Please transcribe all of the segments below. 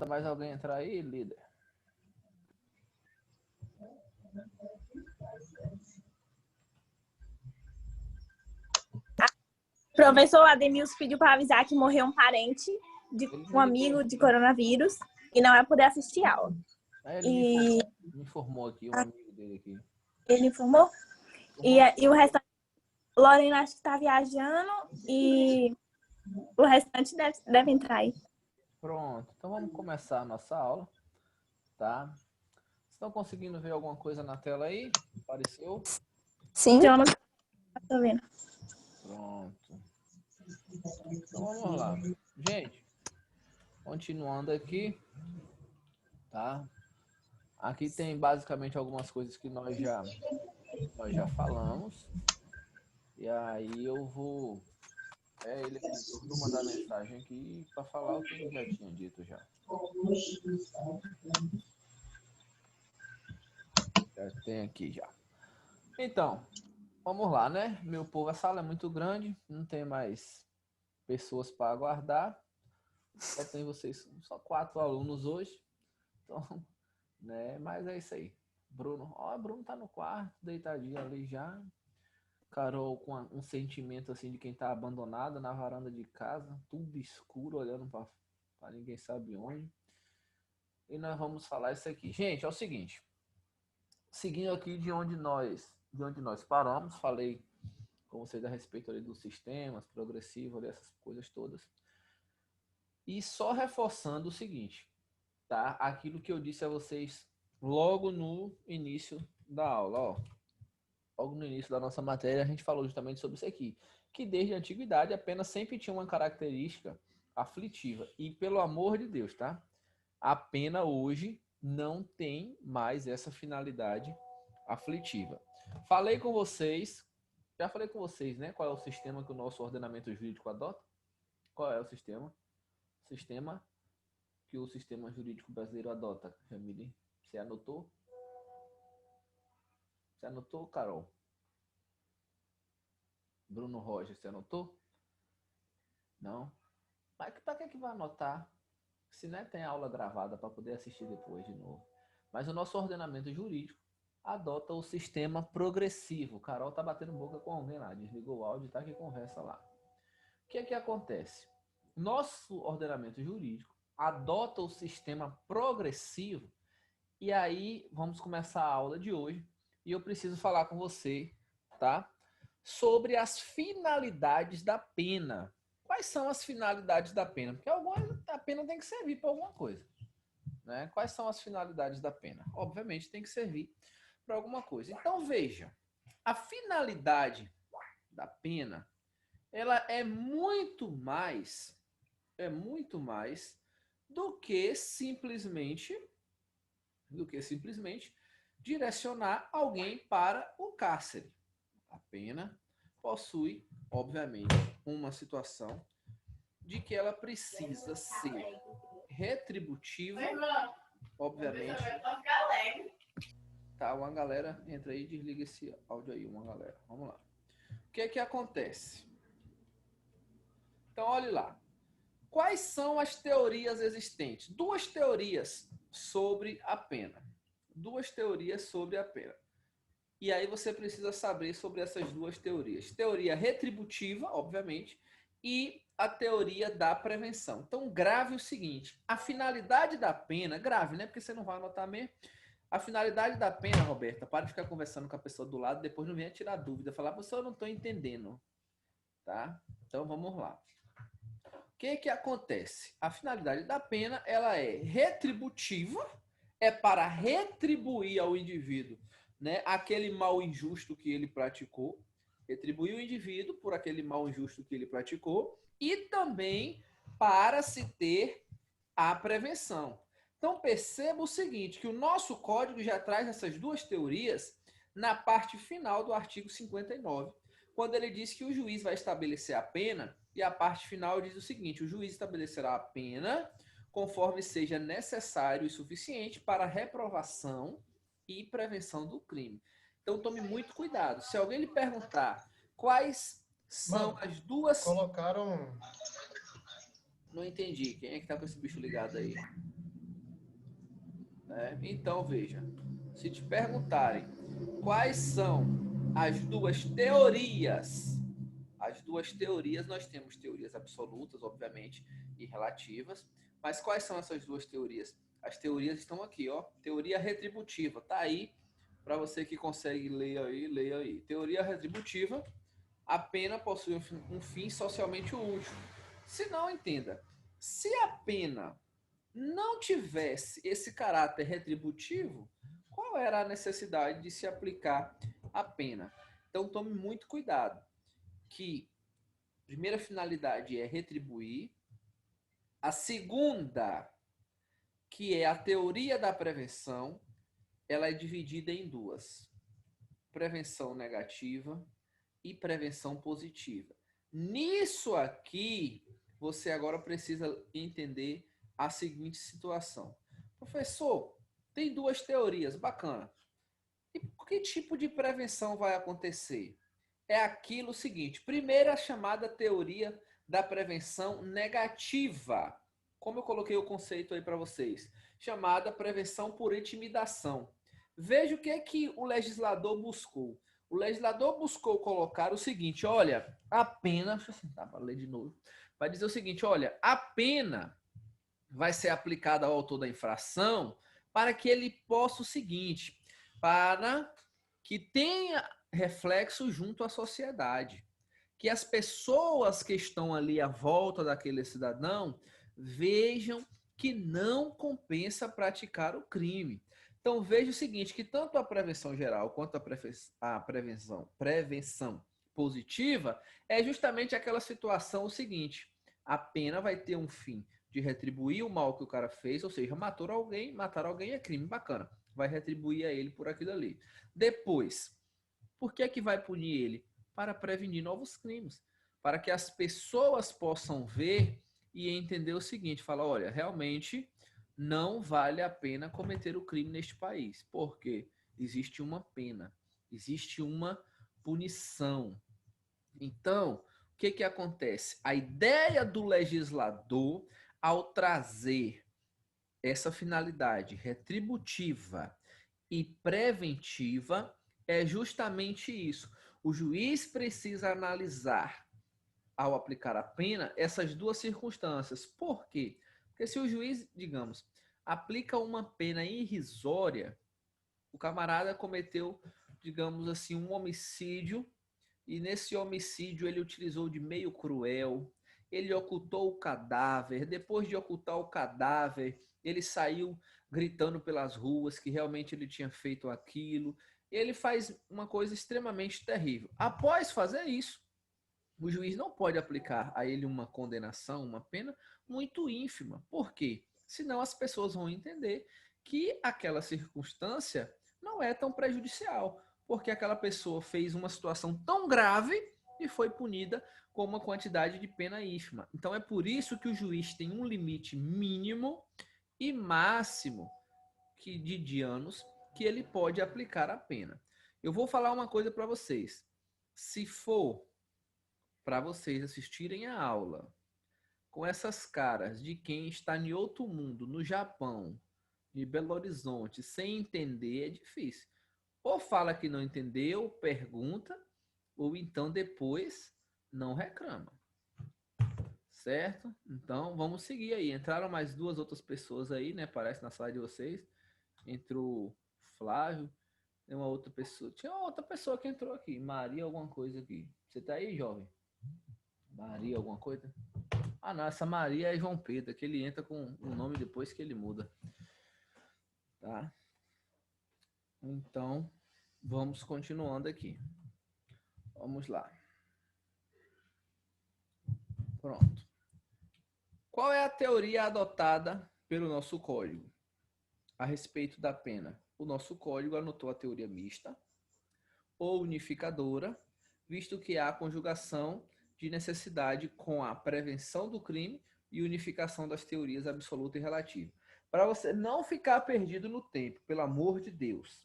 mais alguém entrar aí, líder? Professor Ademilson pediu para avisar que morreu um parente de um amigo de coronavírus e não vai poder assistir a aula. Ele me informou aqui, um amigo dele aqui. Ele informou? E o restante, Lorena acho que está viajando e o restante deve entrar aí. Pronto, então vamos começar a nossa aula, tá? Estão conseguindo ver alguma coisa na tela aí? Apareceu? Sim. Eu não estou vendo. Pronto. Então vamos lá. Gente, continuando aqui, tá? Aqui tem basicamente algumas coisas que nós já falamos. E aí eu vou... ele aqui, vou mandar mensagem aqui para falar o que ele já tinha dito já. Já tem aqui já. Então, vamos lá, né? Meu povo, a sala é muito grande, não tem mais pessoas para aguardar. Só tem vocês, só 4 alunos hoje. Então, né? Mas é isso aí. Bruno, Bruno tá no quarto, deitadinho ali já. Carol com um sentimento assim de quem tá abandonado na varanda de casa, tudo escuro, olhando para ninguém sabe onde. E nós vamos falar isso aqui. Gente, é o seguinte. Seguindo aqui de onde nós paramos, falei com vocês a respeito ali dos sistemas progressivos, essas coisas todas. E só reforçando o seguinte, tá? Aquilo que eu disse a vocês logo no início da aula, ó. Logo no início da nossa matéria, a gente falou justamente sobre isso aqui, que desde a antiguidade a pena sempre tinha uma característica aflitiva. E pelo amor de Deus, tá? A pena hoje não tem mais essa finalidade aflitiva. Falei com vocês, já falei com vocês, né? Qual é o sistema que o nosso ordenamento jurídico adota? Qual é o sistema? O sistema que o sistema jurídico brasileiro adota, Jamile? Você anotou? Você anotou, Carol? Bruno Roger, você anotou? Não? Mas para que vai anotar? Se não tem aula gravada para poder assistir depois de novo. Mas o nosso ordenamento jurídico adota o sistema progressivo. Carol tá batendo boca com alguém lá, desligou o áudio e tá aqui conversa lá. O que é que acontece? Nosso ordenamento jurídico adota o sistema progressivo e aí vamos começar a aula de hoje e eu preciso falar com você, tá? Sobre as finalidades da pena. Quais são as finalidades da pena? Porque a pena tem que servir para alguma coisa, né? Quais são as finalidades da pena? Obviamente tem que servir para alguma coisa. Então veja, a finalidade da pena, ela é muito mais do que simplesmente direcionar alguém para o cárcere. A pena possui, obviamente, uma situação de que ela precisa ser retributiva, obviamente. Tá, uma galera entra aí, desliga esse áudio aí, uma galera. Vamos lá. O que é que acontece? Então, olhe lá. Quais são as teorias existentes? Duas teorias sobre a pena. Duas teorias sobre a pena. E aí você precisa saber sobre essas duas teorias. Teoria retributiva, obviamente, e a teoria da prevenção. Então, grave o seguinte, a finalidade da pena, grave, né? Porque você não vai anotar mesmo. A finalidade da pena, Roberta, para de ficar conversando com a pessoa do lado, depois não venha tirar dúvida, falar, professor, eu não estou entendendo. Tá? Então, vamos lá. O que que acontece? A finalidade da pena, ela é retributiva, é para retribuir ao indivíduo, né, aquele mal injusto que ele praticou, retribuir o indivíduo por aquele mal injusto que ele praticou e também para se ter a prevenção. Então perceba o seguinte, que o nosso código já traz essas duas teorias na parte final do artigo 59, quando ele diz que o juiz vai estabelecer a pena e a parte final diz o seguinte, o juiz estabelecerá a pena conforme seja necessário e suficiente para a reprovação e prevenção do crime. Então tome muito cuidado. Se alguém lhe perguntar quais são as duas... Colocaram... Não entendi. Quem é que tá com esse bicho ligado aí? Então, veja, se te perguntarem quais são as duas teorias, nós temos teorias absolutas, obviamente, e relativas, mas quais são essas duas teorias? As teorias estão aqui, ó. Teoria retributiva, tá aí, para você que consegue ler aí, leia aí. Teoria retributiva, a pena possui um fim socialmente útil. Se não, entenda, se a pena não tivesse esse caráter retributivo, qual era a necessidade de se aplicar a pena? Então tome muito cuidado, que a primeira finalidade é retribuir, a segunda, que é a teoria da prevenção, ela é dividida em duas: prevenção negativa e prevenção positiva. Nisso aqui, você agora precisa entender a seguinte situação. Professor, tem duas teorias, bacana. E que tipo de prevenção vai acontecer? É aquilo seguinte. Primeiro, a chamada teoria da prevenção negativa. Como eu coloquei o conceito aí para vocês. Chamada prevenção por intimidação. Veja o que é que o legislador buscou. O legislador buscou colocar o seguinte, olha, a pena... Deixa eu sentar para ler de novo. Vai dizer o seguinte, olha, a pena vai ser aplicada ao autor da infração para que ele possa o seguinte, para que tenha reflexo junto à sociedade, que as pessoas que estão ali à volta daquele cidadão vejam que não compensa praticar o crime. Então veja o seguinte, que tanto a prevenção geral quanto a prevenção positiva é justamente aquela situação o seguinte, a pena vai ter um fim de retribuir o mal que o cara fez, ou seja, matar alguém é crime, bacana, vai retribuir a ele por aquilo ali. Depois, por que é que vai punir ele? Para prevenir novos crimes, para que as pessoas possam ver e entender o seguinte, falar, olha, realmente não vale a pena cometer o crime neste país, porque existe uma pena, existe uma punição. Então, o que acontece? A ideia do legislador, ao trazer essa finalidade retributiva e preventiva, é justamente isso. O juiz precisa analisar, ao aplicar a pena, essas duas circunstâncias. Por quê? Porque se o juiz, digamos, aplica uma pena irrisória, o camarada cometeu, digamos assim, um homicídio, e nesse homicídio ele utilizou de meio cruel, ele ocultou o cadáver, depois de ocultar o cadáver, ele saiu gritando pelas ruas que realmente ele tinha feito aquilo. Ele faz uma coisa extremamente terrível. Após fazer isso, o juiz não pode aplicar a ele uma condenação, uma pena muito ínfima. Por quê? Senão as pessoas vão entender que aquela circunstância não é tão prejudicial, porque aquela pessoa fez uma situação tão grave e foi punida com uma quantidade de pena ínfima. Então é por isso que o juiz tem um limite mínimo e máximo de anos que ele pode aplicar a pena. Eu vou falar uma coisa para vocês. Se for para vocês assistirem a aula com essas caras de quem está em outro mundo, no Japão, em Belo Horizonte, sem entender, é difícil. Ou fala que não entendeu, pergunta, ou então depois não reclama. Certo? Então vamos seguir aí. Entraram mais duas outras pessoas aí, né? Parece na sala de vocês. Entrou o Flávio, tem uma outra pessoa. Tinha uma outra pessoa que entrou aqui, Maria alguma coisa aqui. Você tá aí, jovem? Maria alguma coisa? Ah, não, essa Maria é João Pedro, que ele entra com o nome depois que ele muda. Tá? Então, vamos continuando aqui. Vamos lá. Pronto. Qual é a teoria adotada pelo nosso código a respeito da pena? O nosso código anotou a teoria mista ou unificadora, visto que há conjugação de necessidade com a prevenção do crime e unificação das teorias absoluta e relativa. Para você não ficar perdido no tempo, pelo amor de Deus,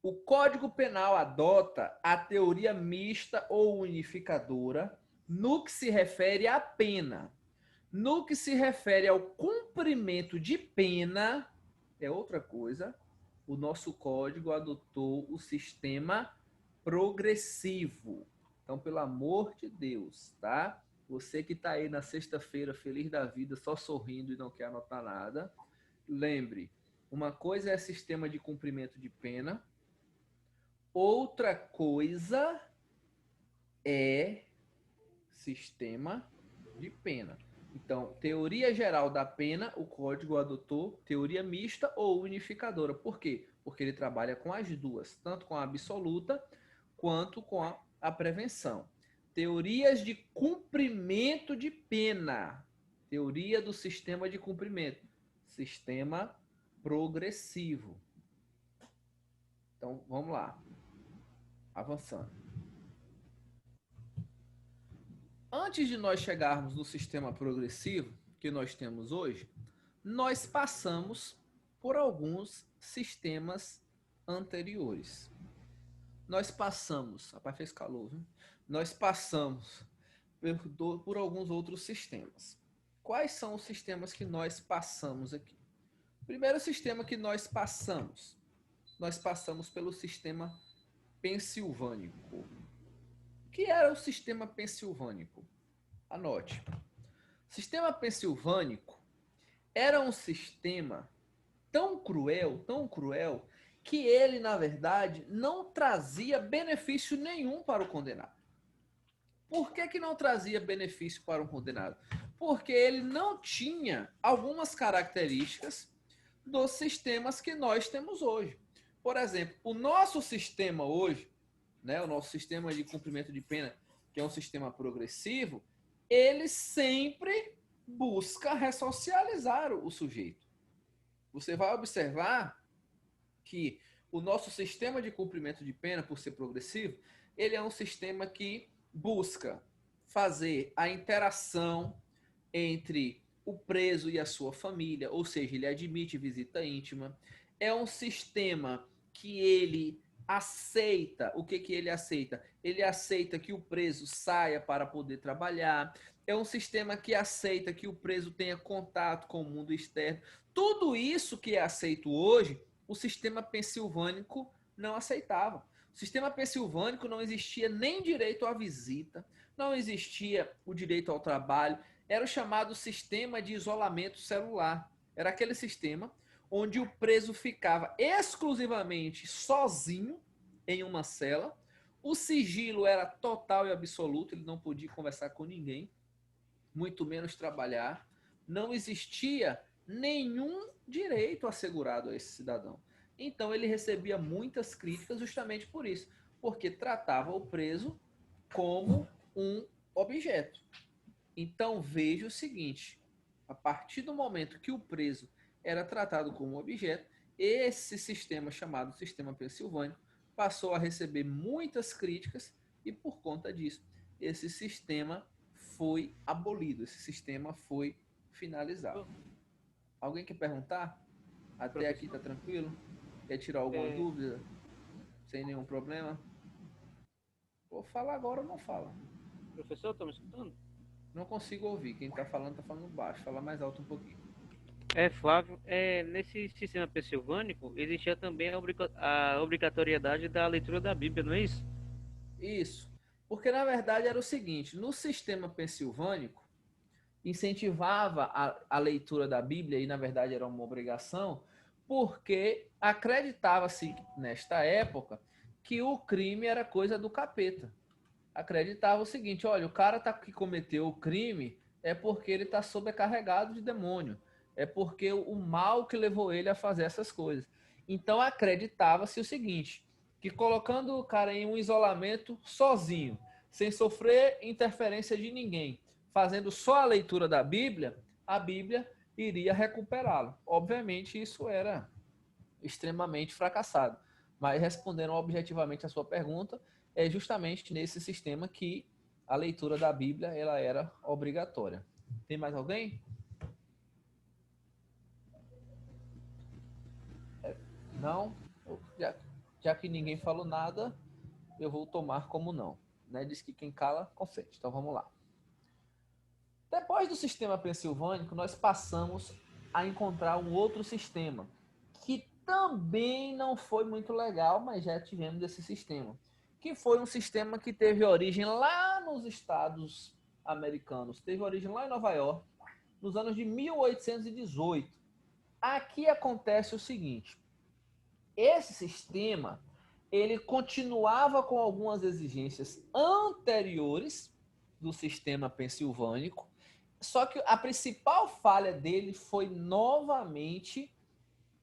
o Código Penal adota a teoria mista ou unificadora no que se refere à pena. No que se refere ao cumprimento de pena, é outra coisa. O nosso código adotou o sistema progressivo. Então, pelo amor de Deus, tá? Você que está aí na sexta-feira feliz da vida, só sorrindo e não quer anotar nada, lembre, uma coisa é sistema de cumprimento de pena, outra coisa é sistema de pena. Então, teoria geral da pena, o código adotou teoria mista ou unificadora. Por quê? Porque ele trabalha com as duas, tanto com a absoluta quanto com a prevenção. Teorias de cumprimento de pena. Teoria do sistema de cumprimento. Sistema progressivo. Então, vamos lá. Avançando. Antes de nós chegarmos no sistema progressivo que nós temos hoje, nós passamos por alguns sistemas anteriores. Nós passamos, rapaz, fez calor, viu? Nós passamos por alguns outros sistemas. Quais são os sistemas que nós passamos aqui? O primeiro sistema que nós passamos pelo sistema pensilvânico. O que era o sistema pensilvânico? Anote. O sistema pensilvânico era um sistema tão cruel, que ele, na verdade, não trazia benefício nenhum para o condenado. Por que não trazia benefício para o condenado? Porque ele não tinha algumas características dos sistemas que nós temos hoje. Por exemplo, o nosso sistema hoje, né, o nosso sistema de cumprimento de pena, que é um sistema progressivo, ele sempre busca ressocializar o sujeito. Você vai observar que o nosso sistema de cumprimento de pena, por ser progressivo, ele é um sistema que busca fazer a interação entre o preso e a sua família, ou seja, ele admite visita íntima. É um sistema que ele aceita. O que ele aceita? Ele aceita que o preso saia para poder trabalhar. É um sistema que aceita que o preso tenha contato com o mundo externo. Tudo isso que é aceito hoje, o sistema pensilvânico não aceitava. O sistema pensilvânico não existia nem direito à visita, não existia o direito ao trabalho, era o chamado sistema de isolamento celular. Era aquele sistema onde o preso ficava exclusivamente sozinho em uma cela, o sigilo era total e absoluto, ele não podia conversar com ninguém, muito menos trabalhar, não existia nenhum direito assegurado a esse cidadão. Então ele recebia muitas críticas justamente por isso, porque tratava o preso como um objeto. Então veja o seguinte, a partir do momento que o preso era tratado como objeto, esse sistema chamado sistema pensilvânico passou a receber muitas críticas e por conta disso, esse sistema foi abolido, esse sistema foi finalizado. Alguém quer perguntar? Até aqui tá tranquilo? Quer tirar alguma dúvida? Sem nenhum problema? Vou falar agora ou não fala? Professor, tá me escutando? Não consigo ouvir. Quem tá falando baixo. Fala mais alto um pouquinho. Flávio, nesse sistema pensilvânico existia também a obrigatoriedade da leitura da Bíblia, não é isso? Isso. Porque, na verdade, era o seguinte. No sistema pensilvânico, incentivava a leitura da Bíblia, e, na verdade, era uma obrigação, porque acreditava-se, nesta época, que o crime era coisa do capeta. Acreditava o seguinte, olha, o cara que cometeu o crime é porque ele está sobrecarregado de demônio. É porque o mal que levou ele a fazer essas coisas. Então acreditava-se o seguinte, que colocando o cara em um isolamento sozinho, sem sofrer interferência de ninguém, fazendo só a leitura da Bíblia, a Bíblia iria recuperá-lo. Obviamente isso era extremamente fracassado. Mas respondendo objetivamente a sua pergunta, é justamente nesse sistema que a leitura da Bíblia ela era obrigatória. Tem mais alguém? Não? Já que ninguém falou nada, eu vou tomar como não. Né? Diz que quem cala, consente. Então vamos lá. Depois do sistema pensilvânico, nós passamos a encontrar um outro sistema, que também não foi muito legal, mas já tivemos esse sistema, que foi um sistema que teve origem lá nos Estados americanos, teve origem lá em Nova York, nos anos de 1818. Aqui acontece o seguinte, esse sistema, ele continuava com algumas exigências anteriores do sistema pensilvânico, só que a principal falha dele foi novamente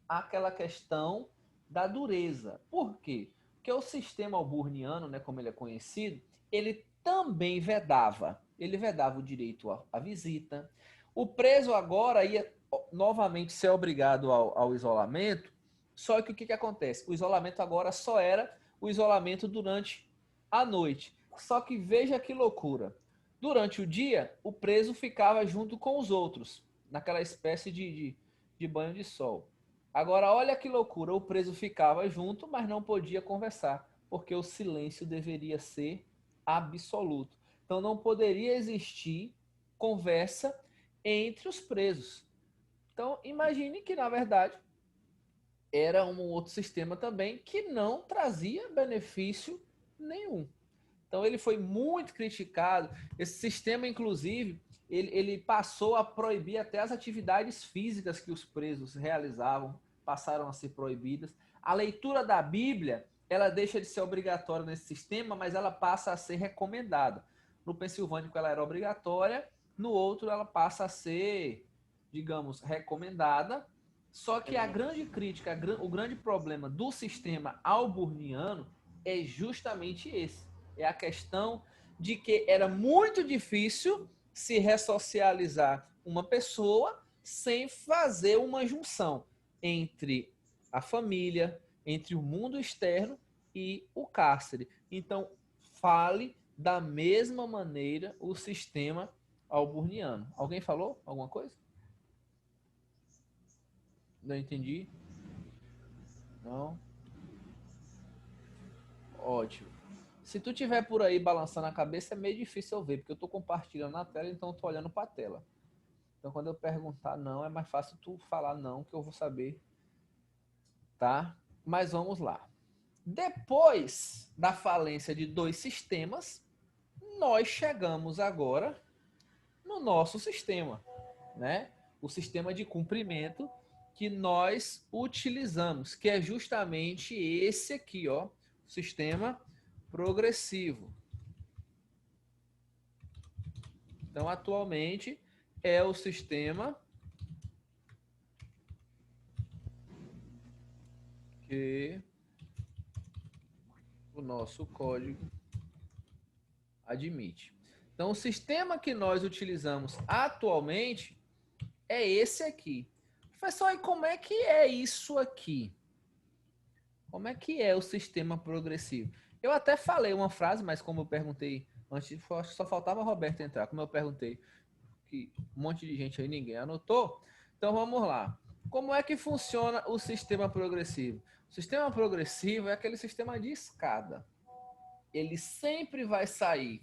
aquela questão da dureza. Por quê? Porque o sistema alburniano, né, como ele é conhecido, ele também vedava. Ele vedava o direito à visita. O preso agora ia novamente ser obrigado ao isolamento, só que o que acontece? O isolamento agora só era o isolamento durante a noite. Só que veja que loucura. Durante o dia, o preso ficava junto com os outros, naquela espécie de banho de sol. Agora, olha que loucura, o preso ficava junto, mas não podia conversar, porque o silêncio deveria ser absoluto. Então, não poderia existir conversa entre os presos. Então, imagine que, na verdade, era um outro sistema também que não trazia benefício nenhum. Então, ele foi muito criticado. Esse sistema, inclusive, ele passou a proibir até as atividades físicas que os presos realizavam, passaram a ser proibidas. A leitura da Bíblia, ela deixa de ser obrigatória nesse sistema, mas ela passa a ser recomendada. No pensilvânico, ela era obrigatória, no outro, ela passa a ser, digamos, recomendada. Só que a grande crítica, o grande problema do sistema alburniano é justamente esse. É a questão de que era muito difícil se ressocializar uma pessoa sem fazer uma junção entre a família, entre o mundo externo e o cárcere. Então, fale da mesma maneira o sistema alburniano. Alguém falou alguma coisa? Não entendi. Não? Ótimo. Se tu tiver por aí balançando a cabeça, é meio difícil eu ver, porque eu tô compartilhando na tela, então eu tô olhando para a tela. Então, quando eu perguntar não, é mais fácil tu falar não, que eu vou saber, tá? Mas vamos lá. Depois da falência de dois sistemas, nós chegamos agora no nosso sistema, né? O sistema de cumprimento que nós utilizamos, que é justamente esse aqui, ó, o sistema progressivo. Então, atualmente é o sistema que o nosso código admite. Então, o sistema que nós utilizamos atualmente é esse aqui. Professor, e como é que é isso aqui? Como é que é o sistema progressivo? Eu até falei uma frase, mas como eu perguntei antes, só faltava a Roberta entrar. Como eu perguntei, que um monte de gente aí, ninguém anotou. Então, vamos lá. Como é que funciona o sistema progressivo? O sistema progressivo é aquele sistema de escada. Ele sempre vai sair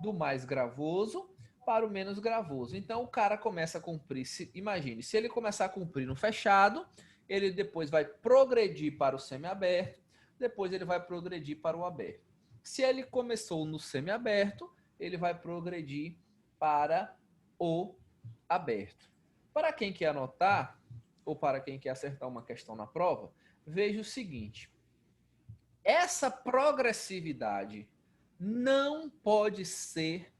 do mais gravoso para o menos gravoso. Então, o cara começa a cumprir, imagine, se ele começar a cumprir no fechado, ele depois vai progredir para o semiaberto, depois ele vai progredir para o aberto. Se ele começou no semiaberto, ele vai progredir para o aberto. Para quem quer anotar, ou para quem quer acertar uma questão na prova, veja o seguinte: essa progressividade não pode ser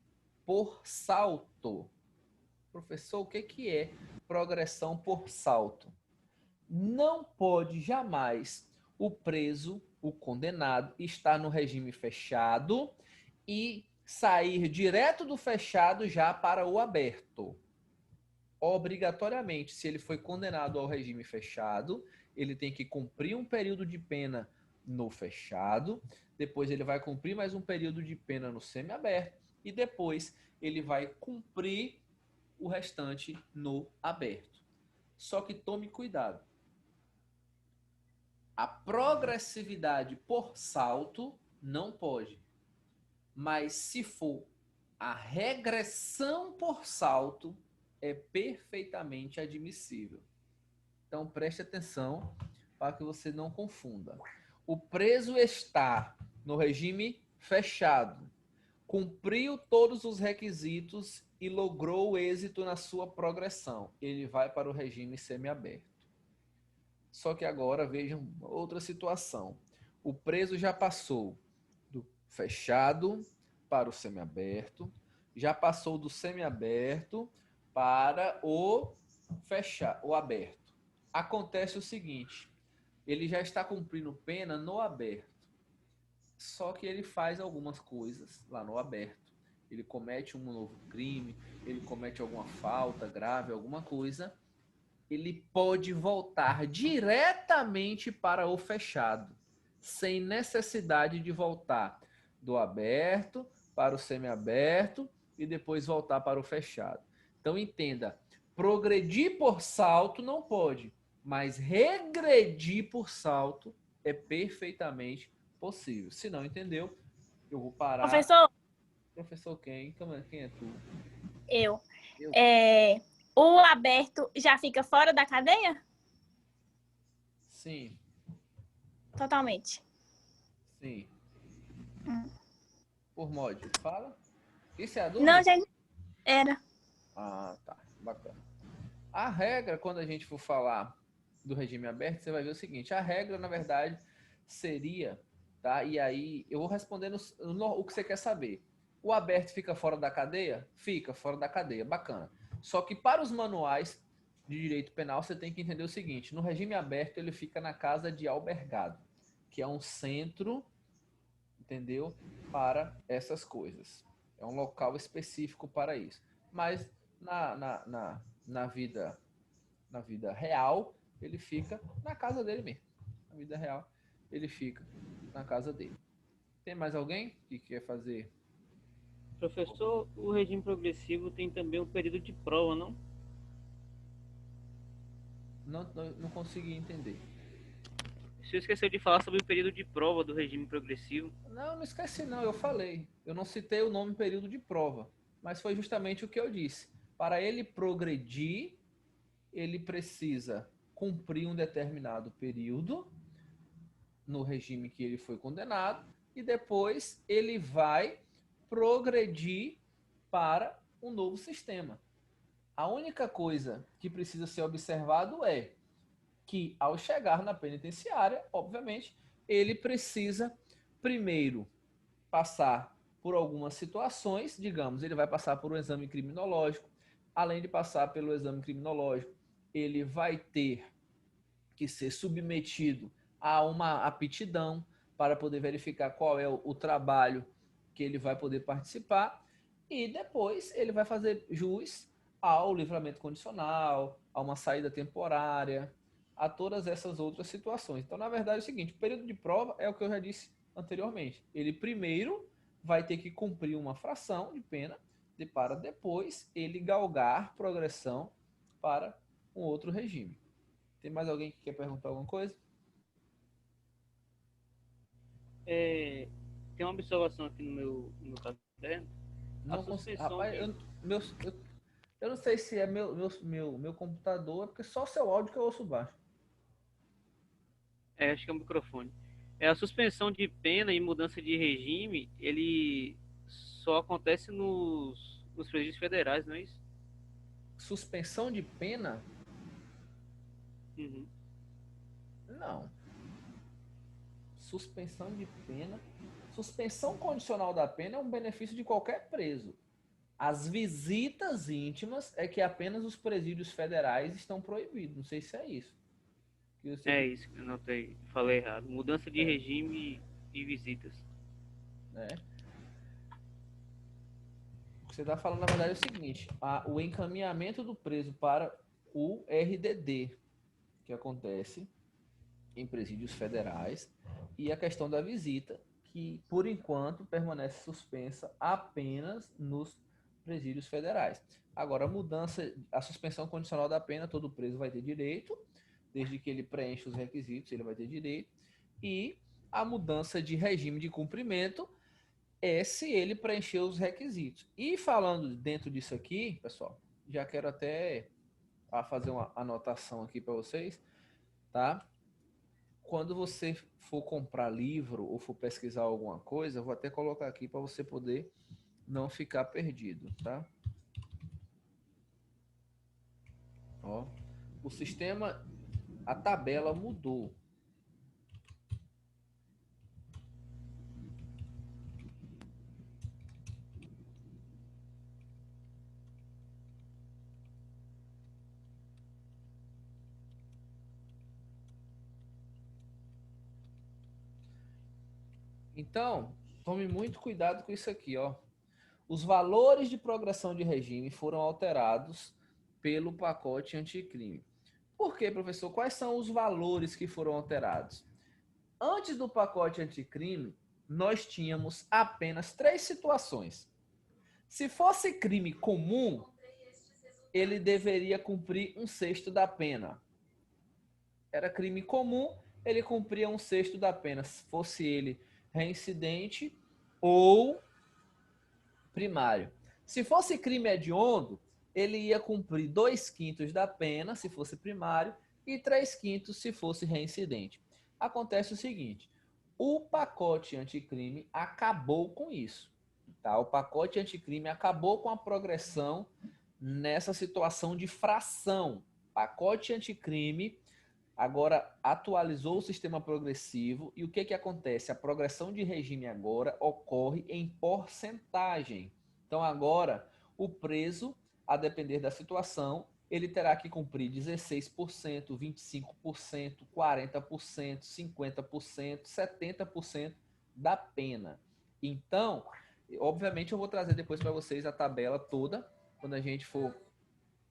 por salto. Professor, o que é progressão por salto? Não pode jamais o preso, o condenado, estar no regime fechado e sair direto do fechado já para o aberto. Obrigatoriamente, se ele foi condenado ao regime fechado, ele tem que cumprir um período de pena no fechado, depois ele vai cumprir mais um período de pena no semiaberto e depois ele vai cumprir o restante no aberto. Só que tome cuidado. A progressividade por salto não pode. Mas se for a regressão por salto, é perfeitamente admissível. Então, preste atenção para que você não confunda. O preso está no regime fechado, cumpriu todos os requisitos e logrou o êxito na sua progressão. Ele vai para o regime semiaberto. Só que agora vejam outra situação. O preso já passou do fechado para o semiaberto, já passou do semiaberto para o aberto. Acontece o seguinte, ele já está cumprindo pena no aberto. Só que ele faz algumas coisas lá no aberto. Ele comete um novo crime, ele comete alguma falta grave, alguma coisa. Ele pode voltar diretamente para o fechado, sem necessidade de voltar do aberto para o semiaberto e depois voltar para o fechado. Então entenda, progredir por salto não pode, mas regredir por salto é perfeitamente possível. Se não entendeu, eu vou parar. Professor, Professor quem? Quem é tu? eu. O aberto já fica fora da cadeia? Sim, Totalmente. sim. Por mod, fala. Isso é a dúvida? Não, gente, era. Ah, tá. Bacana. A regra, quando a gente for falar do regime aberto, você vai ver o seguinte. A regra, na verdade, seria, tá? E aí, eu vou respondendo o que você quer saber. O aberto fica fora da cadeia? Fica fora da cadeia. Bacana. Só que para os manuais de direito penal, você tem que entender o seguinte. No regime aberto, ele fica na casa de albergado, que é um centro, entendeu? Para essas coisas. É um local específico para isso. Mas na vida real, ele fica na casa dele mesmo. Na vida real, ele fica na casa dele. Tem mais alguém que quer fazer? Professor, o regime progressivo tem também um período de prova, não? Não consegui entender. O senhor esqueceu de falar sobre o período de prova do regime progressivo. Não esqueci não, eu falei. Eu não citei o nome período de prova, mas foi justamente o que eu disse. Para ele progredir, ele precisa cumprir um determinado período no regime que ele foi condenado e depois ele vai progredir para um novo sistema. A única coisa que precisa ser observado é que, ao chegar na penitenciária, obviamente, ele precisa primeiro passar por algumas situações, digamos, ele vai passar por um exame criminológico. Além de passar pelo exame criminológico, ele vai ter que ser submetido a uma aptidão para poder verificar qual é o trabalho que ele vai poder participar e depois ele vai fazer jus ao livramento condicional, a uma saída temporária, a todas essas outras situações. Então, na verdade, é o seguinte, o período de prova é o que eu já disse anteriormente. Ele primeiro vai ter que cumprir uma fração de pena para depois ele galgar progressão para um outro regime. Tem mais alguém que quer perguntar alguma coisa? Tem uma observação aqui no meu caderno. A Não consigo. suspensão Rapaz, eu não sei se é meu computador, é porque só seu áudio que eu ouço baixo. acho que é o microfone. A suspensão de pena e mudança de regime, ele só acontece nos presídios federais, não é isso? Suspensão de pena? Uhum. Não. Suspensão de pena. Suspensão condicional da pena é um benefício de qualquer preso. As visitas íntimas é que apenas os presídios federais estão proibidos. Não sei se é isso. É isso que eu notei. Falei errado. Mudança de regime e visitas. Né? O que você está falando, na verdade, é o seguinte: o encaminhamento do preso para o RDD, que acontece em presídios federais, e a questão da visita, que, por enquanto, permanece suspensa apenas nos presídios federais. Agora, a suspensão condicional da pena, todo preso vai ter direito, desde que ele preencha os requisitos, ele vai ter direito, e a mudança de regime de cumprimento é se ele preencher os requisitos. E falando dentro disso aqui, pessoal, já quero até a fazer uma anotação aqui para vocês, tá? Quando você for comprar livro ou for pesquisar alguma coisa, eu vou até colocar aqui para você poder não ficar perdido, tá? Ó, o sistema, a tabela mudou. Então, tome muito cuidado com isso aqui, ó. Os valores de progressão de regime foram alterados pelo pacote anticrime. Por quê, professor? Quais são os valores que foram alterados? Antes do pacote anticrime, nós tínhamos apenas 3 situações. Se fosse crime comum, ele deveria cumprir 1/6 da pena. Era crime comum, ele cumpria 1/6 da pena, se fosse ele reincidente ou primário. Se fosse crime hediondo, ele ia cumprir 2/5 da pena, se fosse primário, e 3/5 se fosse reincidente. Acontece o seguinte, o pacote anticrime acabou com isso. Tá? O pacote anticrime acabou com a progressão nessa situação de fração. Pacote anticrime agora atualizou o sistema progressivo e o que acontece? A progressão de regime agora ocorre em porcentagem. Então agora o preso, a depender da situação, ele terá que cumprir 16%, 25%, 40%, 50%, 70% da pena. Então, obviamente eu vou trazer depois para vocês a tabela toda, quando a gente for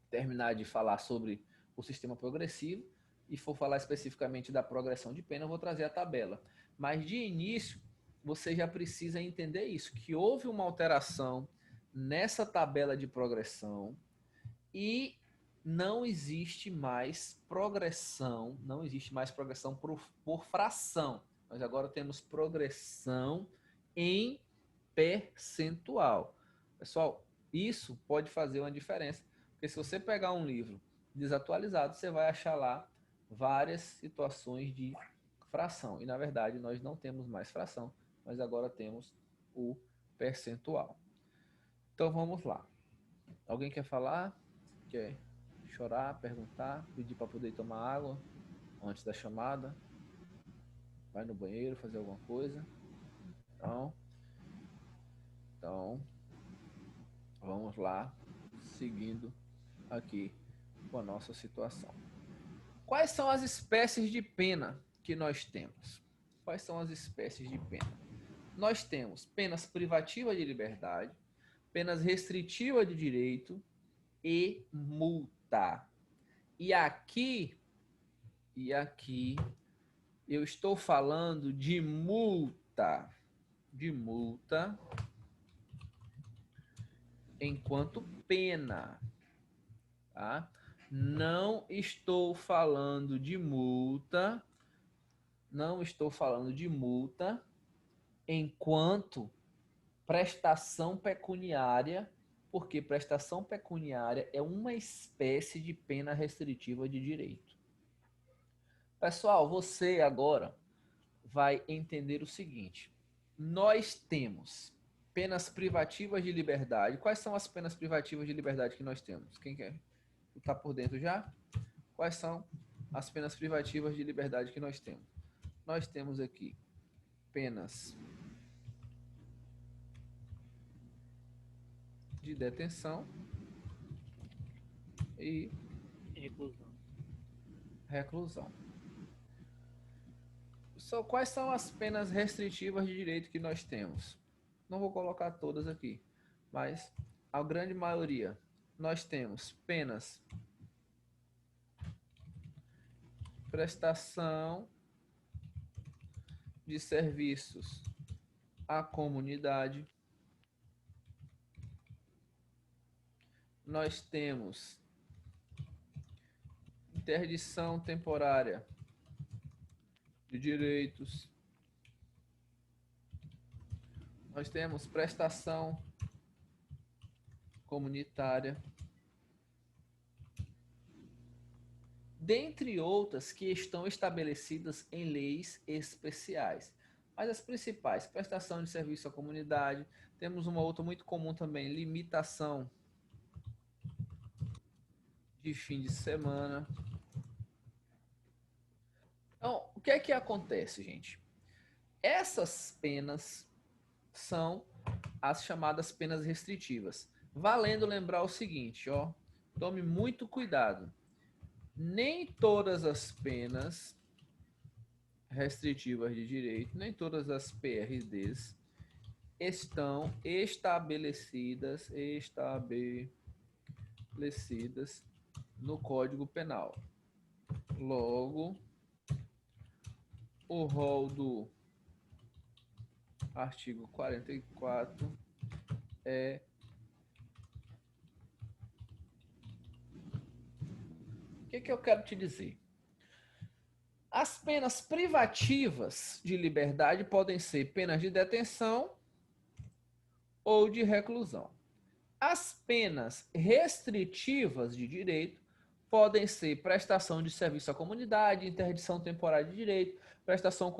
terminar de falar sobre o sistema progressivo e for falar especificamente da progressão de pena, eu vou trazer a tabela. Mas de início, você já precisa entender isso, que houve uma alteração nessa tabela de progressão e não existe mais progressão, por fração. Nós agora temos progressão em percentual. Pessoal, isso pode fazer uma diferença, porque se você pegar um livro desatualizado, você vai achar lá várias situações de fração. E, na verdade, nós não temos mais fração, mas agora temos o percentual. Então, vamos lá. Alguém quer falar? Quer chorar, perguntar, pedir para poder tomar água antes da chamada? Vai no banheiro fazer alguma coisa? Então, vamos lá, seguindo aqui com a nossa situação. Quais são as espécies de pena que nós temos? Quais são as espécies de pena? Nós temos penas privativas de liberdade, penas restritivas de direito e multa. E aqui eu estou falando de multa enquanto pena, tá? Não estou falando de multa enquanto prestação pecuniária, porque prestação pecuniária é uma espécie de pena restritiva de direito. Pessoal, você agora vai entender o seguinte: nós temos penas privativas de liberdade. Quais são as penas privativas de liberdade que nós temos? Quem quer? Está por dentro já? Quais são as penas privativas de liberdade que nós temos? Nós temos aqui penas de detenção e reclusão. Quais são as penas restritivas de direito que nós temos? Não vou colocar todas aqui, mas a grande maioria. Nós temos penas prestação de serviços à comunidade. Nós temos interdição temporária de direitos. Nós temos prestação comunitária. dentre outras que estão estabelecidas em leis especiais. Mas as principais, prestação de serviço à comunidade, temos uma outra muito comum também, limitação de fim de semana. Então, o que é que acontece, gente? Essas penas são as chamadas penas restritivas. Valendo lembrar o seguinte, ó, tome muito cuidado. Nem todas as penas restritivas de direito, nem todas as PRDs estão estabelecidas no Código Penal. Logo, o rol do artigo 44 é o que eu quero te dizer? As penas privativas de liberdade podem ser penas de detenção ou de reclusão. As penas restritivas de direito podem ser prestação de serviço à comunidade, interdição temporária de direito, prestação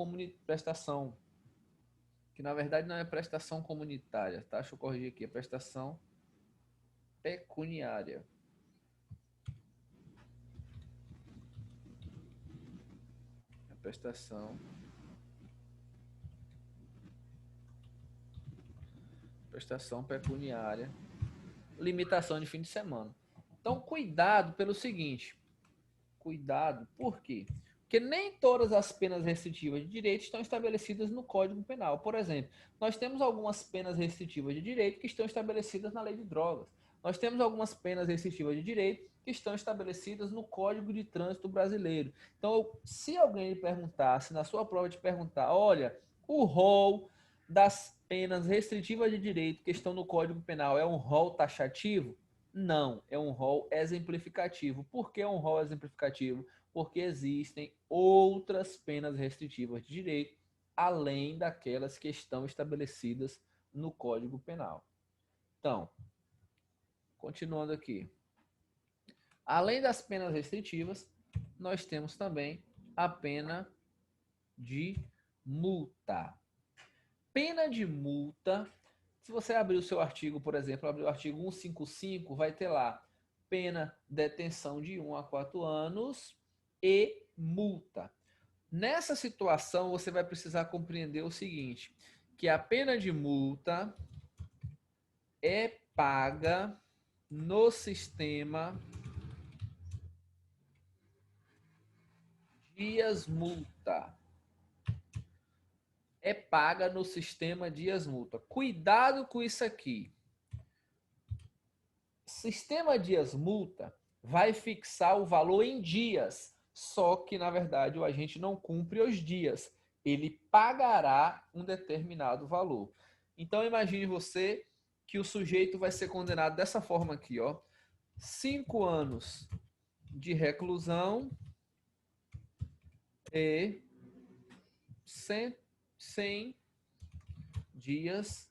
que na verdade não é prestação comunitária, tá? Deixa eu corrigir aqui, é prestação pecuniária. Prestação pecuniária, limitação de fim de semana. Então, cuidado pelo seguinte, cuidado, por quê? Porque nem todas as penas restritivas de direito estão estabelecidas no Código Penal. Por exemplo, nós temos algumas penas restritivas de direito que estão estabelecidas na Lei de Drogas. Nós temos algumas penas restritivas de direito que estão estabelecidas no Código de Trânsito Brasileiro. Então, se alguém lhe perguntar, se na sua prova te perguntar, olha, o rol das penas restritivas de direito que estão no Código Penal é um rol taxativo? Não, é um rol exemplificativo. Por que é um rol exemplificativo? Porque existem outras penas restritivas de direito, além daquelas que estão estabelecidas no Código Penal. Então, continuando aqui. Além das penas restritivas, nós temos também a pena de multa. Pena de multa, se você abrir o seu artigo, por exemplo, abrir o artigo 155, vai ter lá pena detenção de 1 a 4 anos e multa. Nessa situação, você vai precisar compreender o seguinte, que a pena de multa é paga no sistema dias multa. É paga no sistema dias multa. Cuidado com isso aqui. Sistema dias multa vai fixar o valor em dias, só que na verdade o agente não cumpre os dias. Ele pagará um determinado valor. Então imagine você que o sujeito vai ser condenado dessa forma aqui, ó. 5 anos de reclusão e 100 dias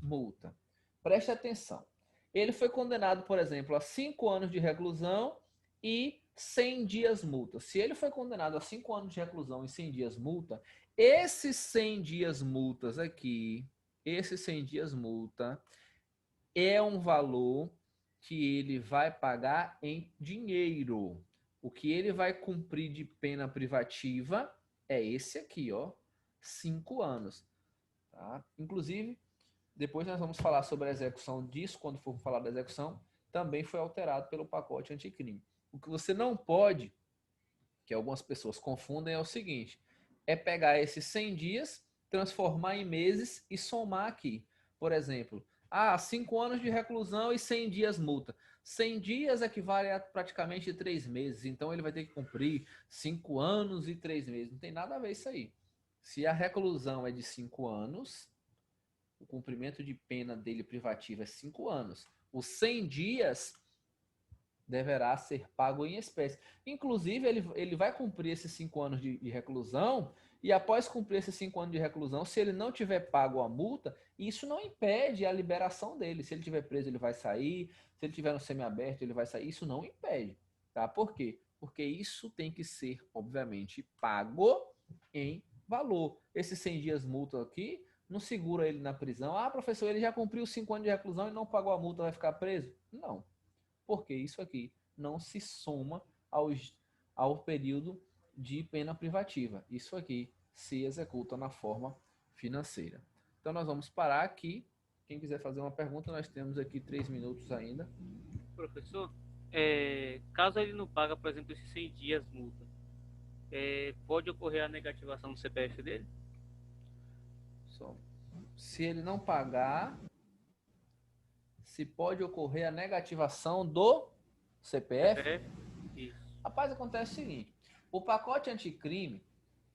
multa. Preste atenção. Ele foi condenado, por exemplo, a 5 anos de reclusão e 100 dias multa. Se ele foi condenado a 5 anos de reclusão e 100 dias multa, esses 100 dias multas aqui, esses 100 dias multa é um valor que ele vai pagar em dinheiro. O que ele vai cumprir de pena privativa é esse aqui, ó, 5 anos. Tá? Inclusive, depois nós vamos falar sobre a execução disso, quando for falar da execução, também foi alterado pelo pacote anticrime. O que você não pode, que algumas pessoas confundem, é o seguinte, é pegar esses 100 dias, transformar em meses e somar aqui. Por exemplo, 5 anos de reclusão e 100 dias multa. 100 dias equivale a praticamente 3 meses, então ele vai ter que cumprir 5 anos e 3 meses. Não tem nada a ver isso aí. Se a reclusão é de 5 anos, o cumprimento de pena dele privativa é 5 anos. Os 100 dias deverá ser pago em espécie. Inclusive, ele vai cumprir esses 5 anos de reclusão e após cumprir esses 5 anos de reclusão, se ele não tiver pago a multa, isso não impede a liberação dele. Se ele estiver preso, ele vai sair. Se ele estiver no semiaberto, ele vai sair. Isso não impede. Tá? Por quê? Porque isso tem que ser, obviamente, pago em valor. Esses 100 dias multa aqui não segura ele na prisão. Ah, professor, ele já cumpriu 5 anos de reclusão e não pagou a multa, vai ficar preso? Não, porque isso aqui não se soma ao período de pena privativa. Isso aqui se executa na forma financeira. Então nós vamos parar aqui. Quem quiser fazer uma pergunta, nós temos aqui 3 minutos ainda. Professor, caso ele não paga, por exemplo, esses 100 dias multa, pode ocorrer a negativação do CPF dele? Se ele não pagar, se pode ocorrer a negativação do CPF? CPF? Isso. Rapaz, acontece o seguinte, o pacote anticrime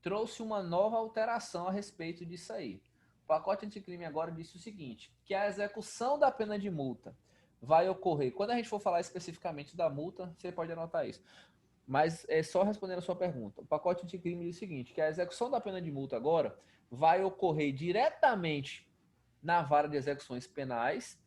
trouxe uma nova alteração a respeito disso aí. O pacote anticrime agora disse o seguinte, que a execução da pena de multa vai ocorrer, quando a gente for falar especificamente da multa, você pode anotar isso, mas é só respondendo a sua pergunta. O pacote anticrime diz o seguinte, que a execução da pena de multa agora vai ocorrer diretamente na vara de execuções penais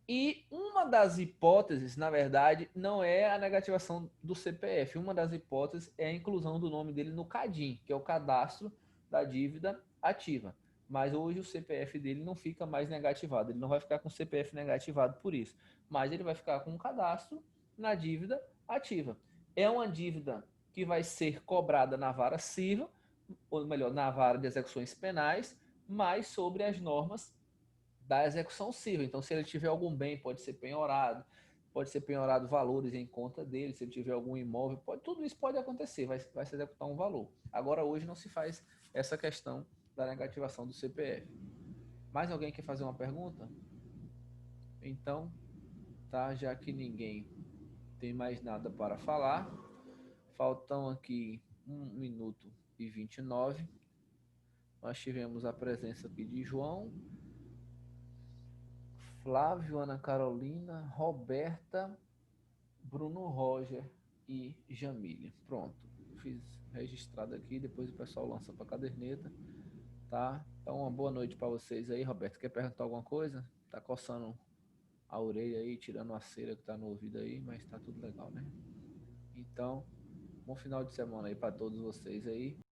e uma das hipóteses, na verdade, não é a negativação do CPF. Uma das hipóteses é a inclusão do nome dele no CADIM, que é o cadastro da dívida ativa. Mas hoje o CPF dele não fica mais negativado. Ele não vai ficar com o CPF negativado por isso. Mas ele vai ficar com um cadastro na dívida ativa. É uma dívida que vai ser cobrada na vara civil, ou melhor, na vara de execuções penais, mas sobre as normas da execução civil. Então, se ele tiver algum bem, pode ser penhorado valores em conta dele, se ele tiver algum imóvel, tudo isso pode acontecer, vai se executar um valor. Agora, hoje não se faz essa questão da negativação do CPF. Mais alguém quer fazer uma pergunta? Então, tá, já que ninguém tem mais nada para falar, faltam aqui 1 minuto e 29. Nós tivemos a presença aqui de João, Flávio, Ana Carolina, Roberta, Bruno Roger e Jamília. Pronto, fiz registrado aqui, depois o pessoal lança para a caderneta, tá? Então, uma boa noite para vocês aí. Roberto, quer perguntar alguma coisa? Tá coçando a orelha aí, tirando a cera que tá no ouvido aí, mas tá tudo legal, né? Então, bom final de semana aí para todos vocês aí.